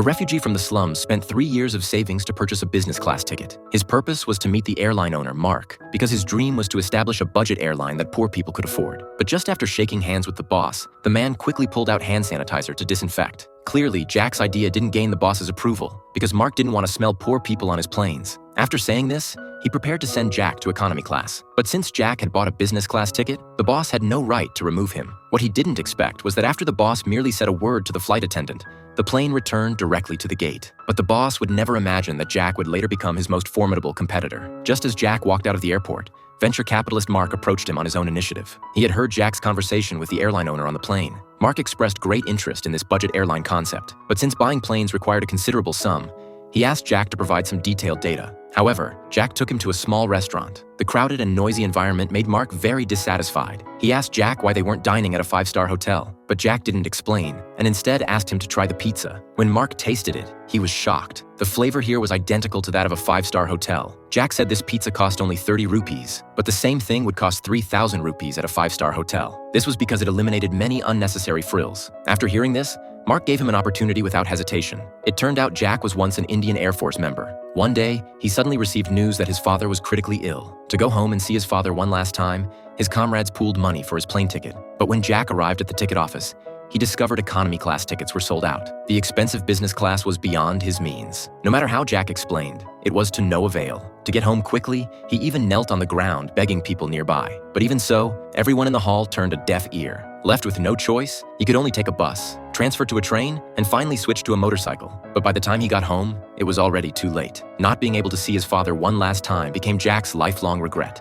A refugee from the slums spent 3 years of savings to purchase a business class ticket. His purpose was to meet the airline owner, Mark, because his dream was to establish a budget airline that poor people could afford. But just after shaking hands with the boss, the man quickly pulled out hand sanitizer to disinfect. Clearly, Jack's idea didn't gain the boss's approval, because Mark didn't want to smell poor people on his planes. After saying this, he prepared to send Jack to economy class. But since Jack had bought a business class ticket, the boss had no right to remove him. What he didn't expect was that after the boss merely said a word to the flight attendant, the plane returned directly to the gate. But the boss would never imagine that Jack would later become his most formidable competitor. Just as Jack walked out of the airport, venture capitalist Mark approached him on his own initiative. He had heard Jack's conversation with the airline owner on the plane. Mark expressed great interest in this budget airline concept, but since buying planes required a considerable sum, he asked Jack to provide some detailed data. However, Jack took him to a small restaurant. The crowded and noisy environment made Mark very dissatisfied. He asked Jack why they weren't dining at a 5-star hotel, but Jack didn't explain, and instead asked him to try the pizza. When Mark tasted it, he was shocked. The flavor here was identical to that of a 5-star hotel. Jack said this pizza cost only 30 rupees, but the same thing would cost 3,000 rupees at a 5-star hotel. This was because it eliminated many unnecessary frills. After hearing this, Mark gave him an opportunity without hesitation. It turned out Jack was once an Indian Air Force member. One day, he suddenly received news that his father was critically ill. To go home and see his father one last time, his comrades pooled money for his plane ticket. But when Jack arrived at the ticket office, he discovered economy class tickets were sold out. The expensive business class was beyond his means. No matter how Jack explained, it was to no avail. To get home quickly, he even knelt on the ground begging people nearby. But even so, everyone in the hall turned a deaf ear. Left with no choice, he could only take a bus, transfer to a train, and finally switch to a motorcycle. But by the time he got home, it was already too late. Not being able to see his father one last time became Jack's lifelong regret.